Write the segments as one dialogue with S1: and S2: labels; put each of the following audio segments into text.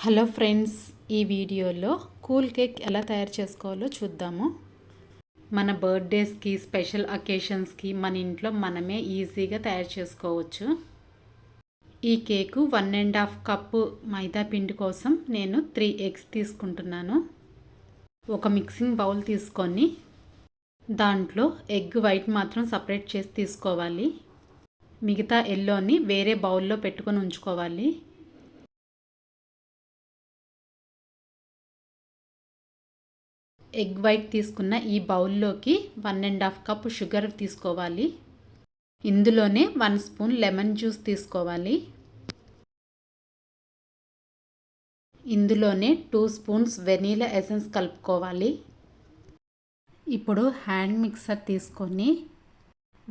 S1: Hello friends, ఈ వీడియోలో cool cake ఎలా తయారు చేసుకోవాలో చూద్దాము. మన బర్త్డేస్కి, స్పెషల్ అకేషన్స్కి మన ఇంట్లో మనమే ఈజీగా తయారు చేసుకోవచ్చు. ఈ కేకు 1.5 కప్పు మైదా పిండి కోసం నేను 3 ఎగ్స్ తీసుకుంటున్నాను. ఒక మిక్సింగ్ బౌల్ తీసుకొని దాంట్లో ఎగ్ వైట్ మాత్రం సపరేట్ చేసి తీసుకోవాలి. మిగతా ఎల్లోని వేరే బౌల్లో పెట్టుకొని ఉంచుకోవాలి. ఎగ్ వైట్ తీసుకున్న ఈ బౌల్లోకి 1.5 కప్ షుగర్ తీసుకోవాలి. ఇందులోనే 1 స్పూన్ లెమన్ జ్యూస్ తీసుకోవాలి. ఇందులోనే 2 స్పూన్స్ వెనీలా ఎసెన్స్ కలుపుకోవాలి. ఇప్పుడు హ్యాండ్ మిక్సర్ తీసుకొని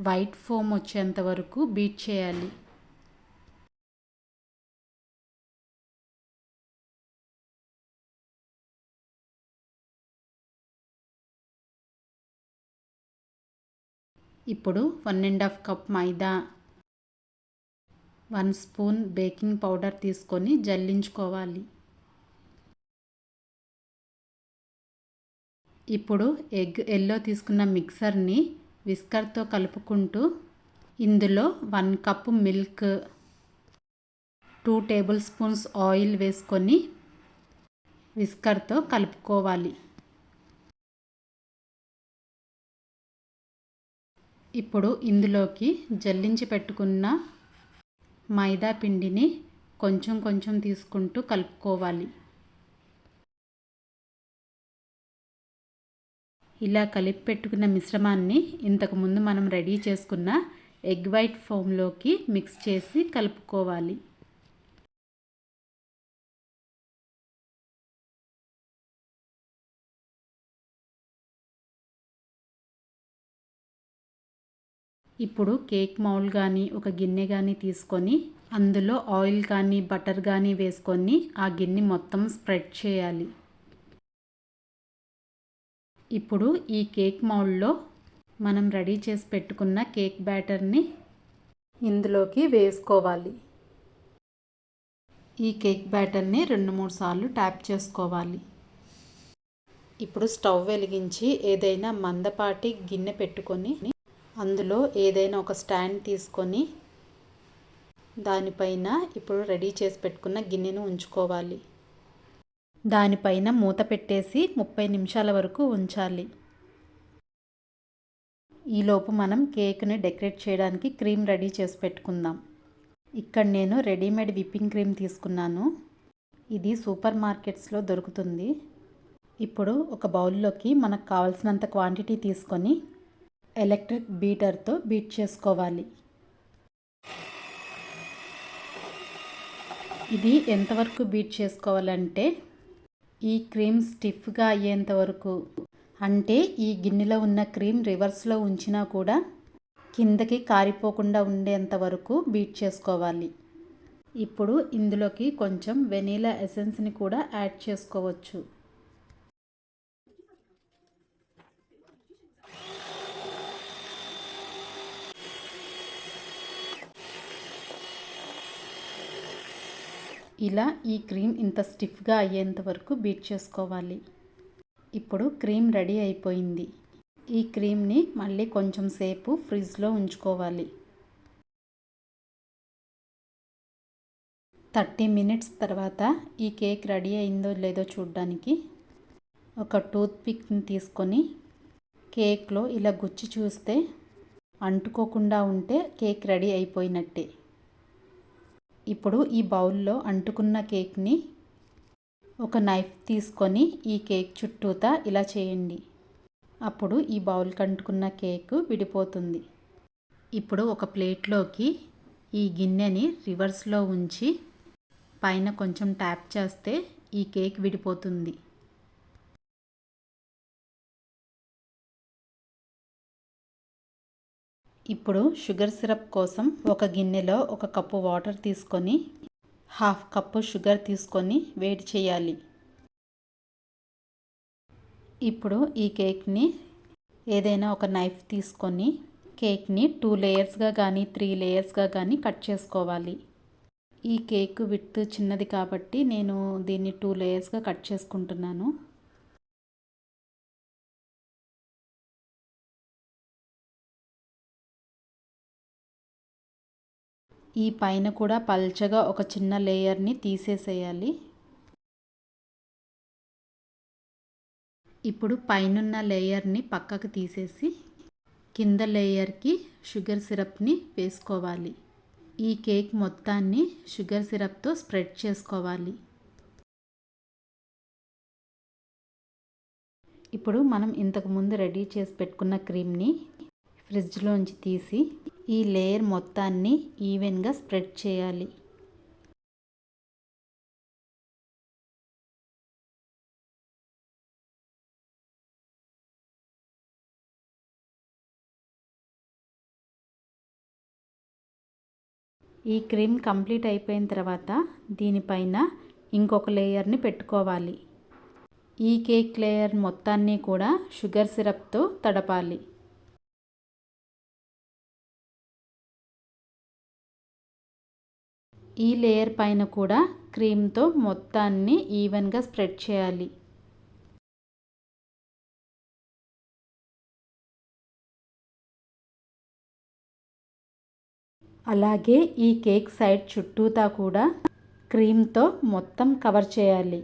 S1: వైట్ ఫోమ్ వచ్చేంత వరకు బీట్ చేయాలి. ఇప్పుడు 1.5 కప్ మైదా, 1 స్పూన్ బేకింగ్ పౌడర్ తీసుకొని జల్లించుకోవాలి. ఇప్పుడు ఎగ్ ఎల్లో తీసుకున్న మిక్సర్ని విస్కర్తో కలుపుకుంటూ ఇందులో 1 cup milk, 2 table spoons oil వేసుకొని విస్కర్తో కలుపుకోవాలి. ఇప్పుడు ఇందులోకి జల్లించి పెట్టుకున్న మైదా పిండిని కొంచెం కొంచెం తీసుకుంటూ కలుపుకోవాలి. ఇలా కలిపి పెట్టుకున్న మిశ్రమాన్ని ఇంతకుముందు మనం రెడీ చేసుకున్న ఎగ్ వైట్ ఫోమ్లోకి మిక్స్ చేసి కలుపుకోవాలి. ఇప్పుడు కేక్ మౌల్డ్ కానీ ఒక గిన్నె కానీ తీసుకొని అందులో ఆయిల్ కానీ బటర్ కానీ వేసుకొని ఆ గిన్నె మొత్తం స్ప్రెడ్ చేయాలి. ఇప్పుడు ఈ కేక్ మౌల్డ్లో మనం రెడీ చేసి పెట్టుకున్న కేక్ బ్యాటర్ని ఇందులోకి వేసుకోవాలి. ఈ కేక్ బ్యాటర్ని 2-3 సార్లు ట్యాప్ చేసుకోవాలి. ఇప్పుడు స్టవ్ వెలిగించి ఏదైనా మందపాటి గిన్నె పెట్టుకొని అందులో ఏదైనా ఒక స్టాండ్ తీసుకొని దానిపైన ఇప్పుడు రెడీ చేసి పెట్టుకున్న గిన్నెను ఉంచుకోవాలి. దానిపైన మూత పెట్టేసి 30 నిమిషాల వరకు ఉంచాలి. ఈలోపు మనం కేక్ని డెకరేట్ చేయడానికి క్రీమ్ రెడీ చేసి పెట్టుకుందాం. ఇక్కడ నేను రెడీమేడ్ విప్పింగ్ క్రీమ్ తీసుకున్నాను. ఇది సూపర్ మార్కెట్స్లో దొరుకుతుంది. ఇప్పుడు ఒక బౌల్లోకి మనకు కావాల్సినంత క్వాంటిటీ తీసుకొని ఎలక్ట్రిక్ బీటర్తో బీట్ చేసుకోవాలి. ఇది ఎంతవరకు బీట్ చేసుకోవాలంటే ఈ క్రీమ్ స్టిఫ్గా అయ్యేంత వరకు, అంటే ఈ గిన్నెలో ఉన్న క్రీమ్ రివర్స్లో ఉంచినా కూడా కిందకి కారిపోకుండా ఉండేంత వరకు బీట్ చేసుకోవాలి. ఇప్పుడు ఇందులోకి కొంచెం వెనీలా ఎసెన్స్ని కూడా యాడ్ చేసుకోవచ్చు. ఇలా ఈ క్రీమ్ ఇంత స్టిఫ్గా అయ్యేంత వరకు బీట్ చేసుకోవాలి. ఇప్పుడు క్రీమ్ రెడీ అయిపోయింది. ఈ క్రీమ్ని మళ్ళీ కొంచెం సేపు ఫ్రిడ్జ్లో ఉంచుకోవాలి. 30 మినిట్స్ తర్వాత ఈ కేక్ రెడీ అయిందో లేదో చూడడానికి ఒక టూత్ పిక్ని తీసుకొని కేక్లో ఇలా గుచ్చి చూస్తే అంటుకోకుండా ఉంటే కేక్ రెడీ అయిపోయినట్టే. ఇప్పుడు ఈ బౌల్లో అంటుకున్న కేక్ని ఒక నైఫ్ తీసుకొని ఈ కేక్ చుట్టూతా ఇలా చేయండి. అప్పుడు ఈ బౌల్కి అంటుకున్న కేక్ విడిపోతుంది. ఇప్పుడు ఒక ప్లేట్లోకి ఈ గిన్నెని రివర్స్లో ఉంచి పైన కొంచెం ట్యాప్ చేస్తే ఈ కేక్ విడిపోతుంది. ఇప్పుడు షుగర్ సిరప్ కోసం ఒక గిన్నెలో 1 కప్పు వాటర్ తీసుకొని 1/2 కప్పు షుగర్ తీసుకొని వేడి చేయాలి. ఇప్పుడు ఈ కేక్ని ఏదైనా ఒక నైఫ్ తీసుకొని కేక్ని 2 లేయర్స్గా కానీ 3 లేయర్స్గా కానీ కట్ చేసుకోవాలి. ఈ కేక్ విడ్త్ చిన్నది కాబట్టి నేను దీన్ని 2 లేయర్స్గా కట్ చేసుకుంటున్నాను. ఈ పైన కూడా పల్చగా ఒక చిన్న లేయర్ని తీసేసేయాలి. ఇప్పుడు పైనున్న లేయర్ని పక్కకు తీసేసి కింద లేయర్కి షుగర్ సిరప్ని వేసుకోవాలి. ఈ కేక్ మొత్తాన్ని షుగర్ సిరప్తో స్ప్రెడ్ చేసుకోవాలి. ఇప్పుడు మనం ఇంతకుముందు రెడీ చేసి పెట్టుకున్న క్రీమ్ని ఫ్రిడ్జ్లోంచి తీసి ఈ లేయర్ మొత్తాన్ని ఈవెన్గా స్ప్రెడ్ చేయాలి. ఈ క్రీమ్ కంప్లీట్ అయిపోయిన తర్వాత దీనిపైన ఇంకొక లేయర్ని పెట్టుకోవాలి. ఈ కేక్ లేయర్ మొత్తాన్ని కూడా షుగర్ సిరప్తో తడపాలి. ఈ లేయర్ పైన కూడా క్రీమ్తో మొత్తాన్ని ఈవెన్గా స్ప్రెడ్ చేయాలి. అలాగే ఈ కేక్ సైడ్ చుట్టూతా కూడా క్రీమ్తో మొత్తం కవర్ చేయాలి.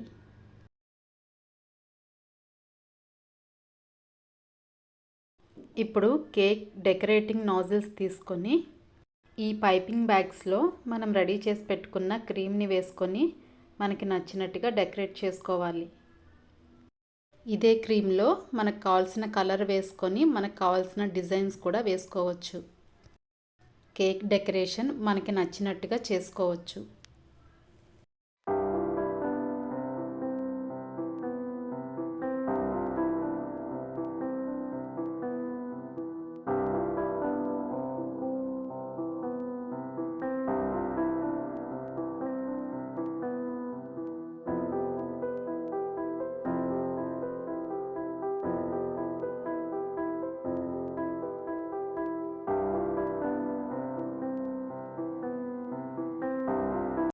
S1: ఇప్పుడు కేక్ డెకరేటింగ్ నాజిల్స్ తీసుకొని ఈ పైపింగ్ బ్యాగ్స్లో మనం రెడీ చేసి పెట్టుకున్న క్రీమ్ని వేసుకొని మనకి నచ్చినట్టుగా డెకరేట్ చేసుకోవాలి. ఇదే క్రీమ్లో మనకు కావాల్సిన కలర్ వేసుకొని మనకు కావాల్సిన డిజైన్స్ కూడా వేసుకోవచ్చు. కేక్ డెకరేషన్ మనకి నచ్చినట్టుగా చేసుకోవచ్చు.